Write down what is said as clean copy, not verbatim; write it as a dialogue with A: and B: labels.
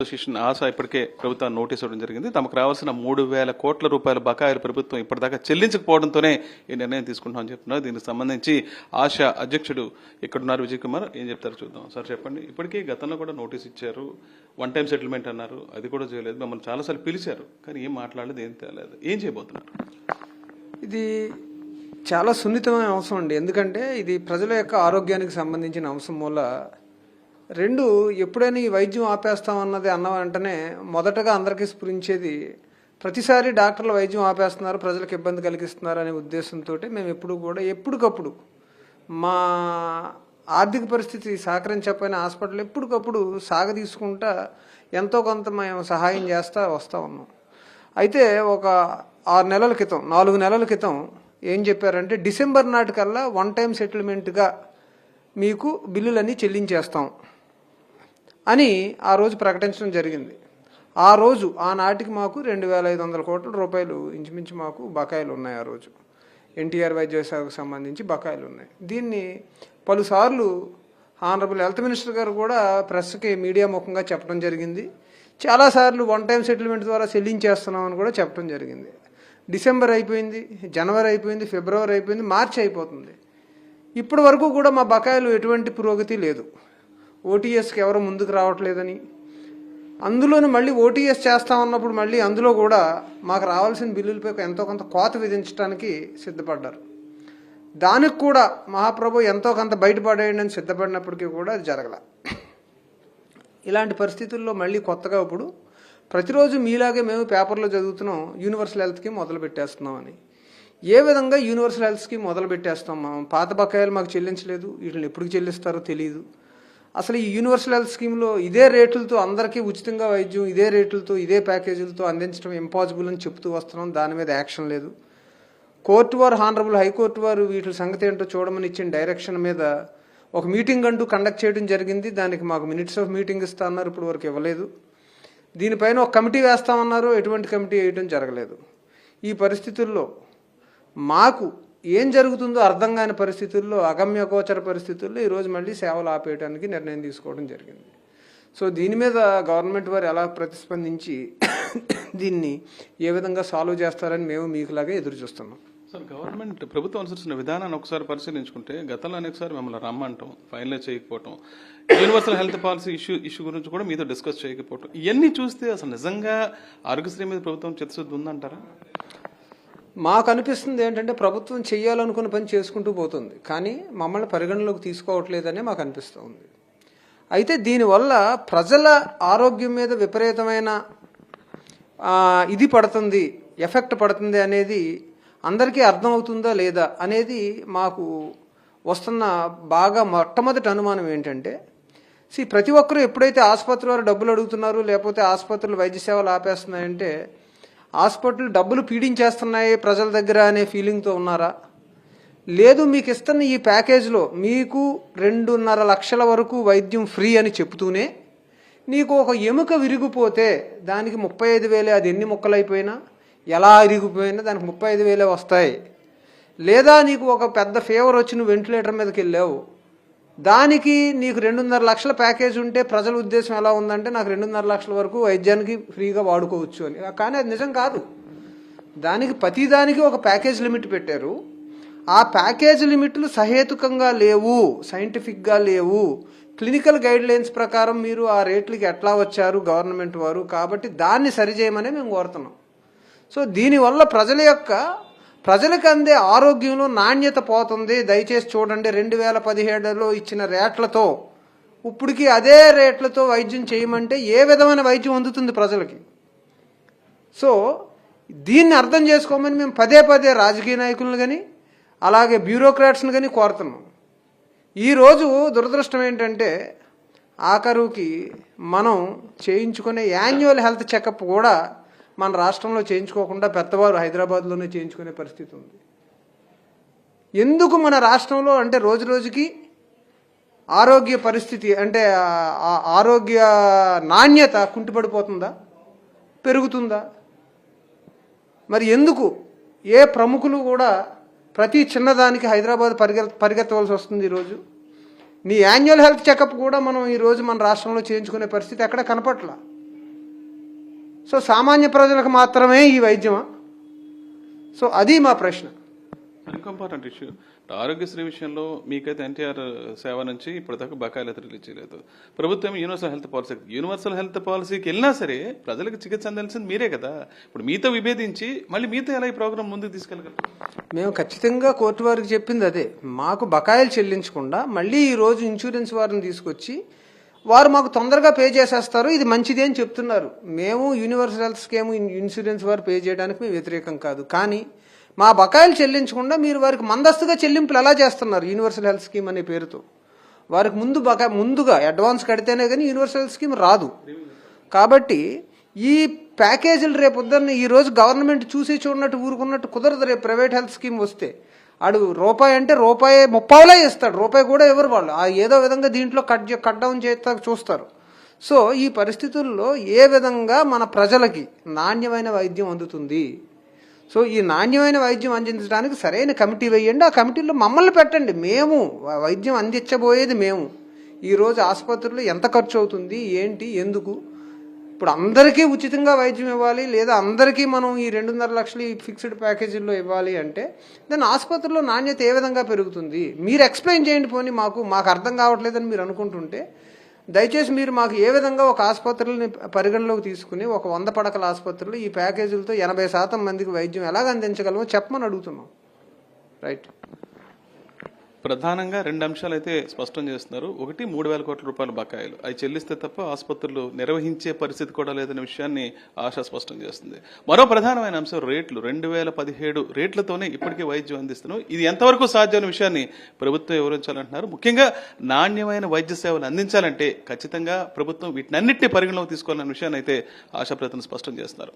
A: Association ఆశ ఇప్పటికే ప్రభుత్వం notice ఇవ్వడం జరిగింది. తమకు రావాల్సిన 3,000 కోట్ల రూపాయల బకాయిలు ప్రభుత్వం ఇప్పటిదాకా చెల్లించకపోవడంతోనే ఈ నిర్ణయం తీసుకుంటామని చెప్తున్నారు. దీనికి సంబంధించి ఆశ అధ్యక్షుడు ఇక్కడున్నారు విజయ్ కుమార్, ఏం చెప్తారు చూద్దాం. సార్ చెప్పండి. ఇప్పటికీ గతంలో కూడా నోటీస్ ఇచ్చారు, వన్ టైం సెటిల్మెంట్ అన్నారు, అది కూడా చేయలేదు. మిమ్మల్ని చాలాసార్లు పిలిచారు కానీ ఏం మాట్లాడలేదు, ఏం తేలేదు. ఏం చేయబోతున్నారు?
B: ఇది చాలా సున్నితమైన అంశం అండి. ఎందుకంటే ఇది ప్రజల యొక్క ఆరోగ్యానికి సంబంధించిన అంశం మూల రెండు ఎప్పుడైనా ఈ వైద్యం ఆపేస్తామన్నది అన్న వెంటనే మొదటగా అందరికీ స్ఫురించేది ప్రతిసారి డాక్టర్లు వైద్యం ఆపేస్తున్నారు, ప్రజలకు ఇబ్బంది కలిగిస్తున్నారు అనే ఉద్దేశంతో మేము ఎప్పుడు కూడా ఎప్పటికప్పుడు మా ఆర్థిక పరిస్థితి సహకరించకపోయిన హాస్పిటల్ ఎప్పటికప్పుడు సాగదీసుకుంటా ఎంతో కొంత మేము సహాయం చేస్తూ వస్తూ ఉన్నాం. అయితే ఒక 4 నెలల క్రితం ఏం చెప్పారంటే డిసెంబర్ నాటికల్లా వన్ టైం సెటిల్మెంట్గా మీకు బిల్లులన్నీ చెల్లించేస్తాం అని ఆ రోజు ప్రకటించడం జరిగింది. ఆనాటికి మాకు 2,500 కోట్ల రూపాయలు ఇంచుమించు మాకు బకాయిలు ఉన్నాయి. ఆ రోజు ఎన్టీఆర్ వైద్య శాఖకు సంబంధించి బకాయిలు ఉన్నాయి. దీన్ని పలుసార్లు ఆనరబుల్ హెల్త్ మినిస్టర్ గారు కూడా ప్రెస్కి మీడియా ముఖంగా చెప్పడం జరిగింది. చాలాసార్లు వన్ టైం సెటిల్మెంట్ ద్వారా చెల్లించేస్తున్నామని కూడా చెప్పడం జరిగింది. డిసెంబర్ అయిపోయింది, జనవరి అయిపోయింది, ఫిబ్రవరి అయిపోయింది, మార్చి అయిపోతుంది. ఇప్పటి వరకు కూడా మా బకాయిలు ఎటువంటి పురోగతి లేదు. ఓటీఎస్కి ఎవరు ముందుకు రావట్లేదని, అందులోనూ మళ్ళీ ఓటీఎస్ చేస్తామన్నప్పుడు మళ్ళీ అందులో కూడా మాకు రావాల్సిన బిల్లులపై ఎంతో కొంత కోత విధించడానికి సిద్ధపడ్డారు. దానికి కూడా మహాప్రభు ఎంతో కొంత బయటపడేయండి అని సిద్ధపడినప్పటికీ కూడా అది జరగల. ఇలాంటి పరిస్థితుల్లో మళ్ళీ కొత్తగా ఇప్పుడు ప్రతిరోజు మీలాగే మేము పేపర్లో చదువుతున్నాం యూనివర్సల్ హెల్త్ స్కీమ్ మొదలు పెట్టేస్తున్నామని. ఏ విధంగా యూనివర్సల్ హెల్త్ స్కీమ్ మొదలు పెట్టేస్తాం? పాత బకాయిలు మాకు చెల్లించలేదు, వీటిని ఎప్పుడు చెల్లిస్తారో తెలియదు. అసలు ఈ యూనివర్సల్ హెల్త్ స్కీమ్లో ఇదే రేట్లతో అందరికీ ఉచితంగా వైద్యం ఇదే రేట్లతో ఇదే ప్యాకేజీలతో అందించడం ఇంపాసిబుల్ అని చెప్తూ వస్తున్నాం. దాని మీద యాక్షన్ లేదు. కోర్టు వారు, హానరబుల్ హైకోర్టు వారు వీటి సంగతి ఏంటో చూడమని ఇచ్చిన డైరెక్షన్ మీద ఒక మీటింగ్ అంటూ కండక్ట్ చేయడం జరిగింది. దానికి మాకు మినిట్స్ ఆఫ్ మీటింగ్ ఇస్తా అన్నారు, ఇప్పుడు వరకు ఇవ్వలేదు. దీనిపైన ఒక కమిటీ వేస్తామన్నారు, ఎటువంటి కమిటీ వేయడం జరగలేదు. ఈ పరిస్థితుల్లో మాకు ఏం జరుగుతుందో అర్థం కాని పరిస్థితుల్లో, అగమ్యగోచర పరిస్థితుల్లో ఈరోజు మళ్ళీ సేవలు ఆపేయడానికి నిర్ణయం తీసుకోవడం జరిగింది. సో దీని మీద గవర్నమెంట్ వారు ఎలా ప్రతిస్పందించి దీన్ని ఏ విధంగా సాల్వ్ చేస్తారని మేము మీకులాగే ఎదురు చూస్తున్నాం.
A: సార్, గవర్నమెంట్ ప్రభుత్వం అనుసరిస్తున్న విధానాన్ని ఒకసారి పరిశీలించుకుంటే గతంలో అనేకసారి మిమ్మల్ని రమ్మంటాం, ఫైనలైజ్ చేయకపోవటం, యూనివర్సల్ హెల్త్ పాలసీ ఇష్యూ గురించి కూడా మీతో డిస్కస్ చేయకపోవటం, ఇవన్నీ చూస్తే అసలు నిజంగా ఆరోగ్యశ్రీ మీద ప్రభుత్వం చిత్తశుద్ధి ఉందంటారా?
B: మాకు అనిపిస్తుంది ఏంటంటే ప్రభుత్వం చేయాలనుకున్న పని చేసుకుంటూ పోతుంది, కానీ మమ్మల్ని పరిగణలోకి తీసుకోవట్లేదనే మాకు అనిపిస్తుంది. అయితే దీనివల్ల ప్రజల ఆరోగ్యం మీద విపరీతమైన ఇది పడుతుంది, ఎఫెక్ట్ పడుతుంది అనేది అందరికీ అర్థమవుతుందా లేదా అనేది మాకు వస్తున్న బాగా మొట్టమొదటి అనుమానం ఏంటంటే, ప్రతి ఒక్కరూ ఎప్పుడైతే ఆసుపత్రి వారు డబ్బులు అడుగుతున్నారు, లేకపోతే ఆసుపత్రులు వైద్య సేవలు ఆపేస్తున్నాయంటే హాస్పిటల్ డబ్బులు పీడించేస్తున్నాయి ప్రజల దగ్గర అనే ఫీలింగ్తో ఉన్నారా? లేదు, మీకు ఇస్తున్న ఈ ప్యాకేజ్లో మీకు 2.5 లక్షల వరకు వైద్యం ఫ్రీ అని చెప్తూనే నీకు ఒక ఎముక విరిగిపోతే దానికి 35,000, అది ఎన్ని ముక్కలైపోయినా ఎలా ఇరిగిపోయినా దానికి 35,000 వస్తాయి. లేదా నీకు ఒక పెద్ద ఫీవర్ వచ్చి నువ్వు వెంటిలేటర్ మీదకి వెళ్ళావు, దానికి నీకు 2.5 లక్షల ప్యాకేజ్ ఉంటే ప్రజల ఉద్దేశం ఎలా ఉందంటే నాకు 2.5 లక్షల వరకు వైద్యానికి ఫ్రీగా వాడుకోవచ్చు అని. కానీ అది నిజం కాదు. దానికి ప్రతిదానికి ఒక ప్యాకేజ్ లిమిట్ పెట్టారు. ఆ ప్యాకేజ్ లిమిట్లు సహేతుకంగా లేవు, సైంటిఫిక్గా లేవు. క్లినికల్ గైడ్ లైన్స్ ప్రకారం మీరు ఆ రేట్లకి ఎట్లా వచ్చారు గవర్నమెంట్ వారు, కాబట్టి దాన్ని సరిచేయమని మేము కోరుతున్నాం. సో దీనివల్ల ప్రజలకు అందే ఆరోగ్యంలో నాణ్యత పోతుంది. దయచేసి చూడండి, 2017లో ఇచ్చిన రేట్లతో ఇప్పటికి అదే రేట్లతో వైద్యం చేయమంటే ఏ విధమైన వైద్యం అందుతుంది ప్రజలకి? సో దీన్ని అర్థం చేసుకోమని మేము పదే రాజకీయ నాయకులను కానీ అలాగే బ్యూరోక్రాట్స్ని కానీ కోరుతున్నాం. ఈరోజు దురదృష్టం ఏంటంటే ఆఖరుకి మనం చేయించుకునే యాన్యువల్ హెల్త్ చెకప్ కూడా మన రాష్ట్రంలో చేయించుకోకుండా పెద్దవారు హైదరాబాద్లోనే చేయించుకునే పరిస్థితి ఉంది. ఎందుకు మన రాష్ట్రంలో అంటే రోజు రోజుకి ఆరోగ్య పరిస్థితి అంటే ఆరోగ్య నాణ్యత కుంటుపడిపోతుందా, పెరుగుతుందా? మరి ఎందుకు ఏ ప్రముఖులు కూడా ప్రతి చిన్నదానికి హైదరాబాద్ పరిగెత్తవలసి వస్తుంది? ఈరోజు నీ యాన్యువల్ హెల్త్ చెకప్ కూడా మనం ఈరోజు మన రాష్ట్రంలో చేయించుకునే పరిస్థితి ఎక్కడ కనపట్ల. సో సామాన్య ప్రజలకు మాత్రమే ఈ వైద్యమా? సో అది మా ప్రశ్న.
A: ఇంకో ఇంపార్టెంట్ ఇష్యూ, ఆరోగ్యశ్రీ విషయంలో మీకైతే ఎన్టీఆర్ సేవ నుంచి ఇప్పటిదాకా బకాయిలు అయితే రిలీజ్ చేయలేదు. ప్రభుత్వం యూనివర్సల్ హెల్త్ పాలసీకి వెళ్ళినా సరే ప్రజలకు చికిత్స అందాల్సింది మీరే కదా. ఇప్పుడు మీతో విభేదించి మళ్ళీ మీతో ఎలా ఈ ప్రోగ్రామ్ ముందుకు తీసుకెళ్ళగలరు?
B: మేము ఖచ్చితంగా కోర్టు వారికి చెప్పింది అదే. మాకు బకాయిలు చెల్లించకుండా మళ్ళీ ఈ రోజు ఇన్సూరెన్స్ వారిని తీసుకొచ్చి వారు మాకు తొందరగా పే చేసేస్తారు, ఇది మంచిది అని చెప్తున్నారు. మేము యూనివర్సల్ హెల్త్ స్కీమ్ ఇన్సూరెన్స్ వారు పే చేయడానికి మేము వ్యతిరేకం కాదు. కానీ మా బకాయిలు చెల్లించకుండా మీరు వారికి మందస్తుగా చెల్లింపులు ఎలా చేస్తున్నారు? యూనివర్సల్ హెల్త్ స్కీమ్ అనే పేరుతో వారికి ముందుగా అడ్వాన్స్ కడితేనే కానీ యూనివర్సల్ హెల్త్ స్కీమ్ రాదు. కాబట్టి ఈ ప్యాకేజీలు రేపు పొద్దున్న ఈ రోజు గవర్నమెంట్ చూసి చూడనట్టు ఊరుకున్నట్టు కుదరదు. రేపు ప్రైవేట్ హెల్త్ స్కీమ్ వస్తే ఆడు రూపాయి అంటే రూపాయి 30 ఇస్తాడు, రూపాయి కూడా ఎవరు వాళ్ళు ఏదో విధంగా దీంట్లో కట్ డౌన్ చేస్తా చూస్తారు. సో ఈ పరిస్థితుల్లో ఏ విధంగా మన ప్రజలకి నాణ్యమైన వైద్యం అందుతుంది? సో ఈ నాణ్యమైన వైద్యం అందించడానికి సరైన కమిటీ వేయండి, ఆ కమిటీలో మమ్మల్ని పెట్టండి. మేము వైద్యం అందించబోయేది మేము. ఈరోజు ఆసుపత్రుల్లో ఎంత ఖర్చు అవుతుంది, ఏంటి, ఎందుకు? ఇప్పుడు అందరికీ ఉచితంగా వైద్యం ఇవ్వాలి, లేదా అందరికీ మనం ఈ 2.5 లక్షలు ఈ ఫిక్స్డ్ ప్యాకేజీల్లో ఇవ్వాలి అంటే దాని ఆసుపత్రిలో నాణ్యత ఏ విధంగా పెరుగుతుంది? మీరు ఎక్స్ప్లెయిన్ చేయండి. పోనీ మాకు అర్థం కావట్లేదని మీరు అనుకుంటుంటే దయచేసి మీరు మాకు ఏ విధంగా ఒక ఆసుపత్రులని పరిగణలోకి తీసుకుని ఒక 100 పడకల ఆసుపత్రులు ఈ ప్యాకేజీలతో 80% మందికి వైద్యం ఎలాగ అందించగలమో చెప్పమని అడుగుతున్నాం. రైట్.
A: ప్రధానంగా 2 అంశాలు అయితే స్పష్టం చేస్తున్నారు. ఒకటి, 3,000 కోట్ల రూపాయల బకాయిలు అవి చెల్లిస్తే తప్ప ఆసుపత్రులు నిర్వహించే పరిస్థితి కూడా లేదనే విషయాన్ని ఆశ స్పష్టం చేస్తుంది. మరో ప్రధానమైన అంశం రేట్లు. 2017 రేట్లతోనే ఇప్పటికే వైద్యం అందిస్తున్నాం. ఇది ఎంతవరకు సాధ్యమైన విషయాన్ని ప్రభుత్వం వివరించాలంటున్నారు. ముఖ్యంగా నాణ్యమైన వైద్య సేవలు అందించాలంటే ఖచ్చితంగా ప్రభుత్వం వీటినన్నింటినీ పరిగణలోకి తీసుకోవాలన్న విషయాన్ని అయితే ఆశా ప్రతినిధులు స్పష్టం చేస్తున్నారు.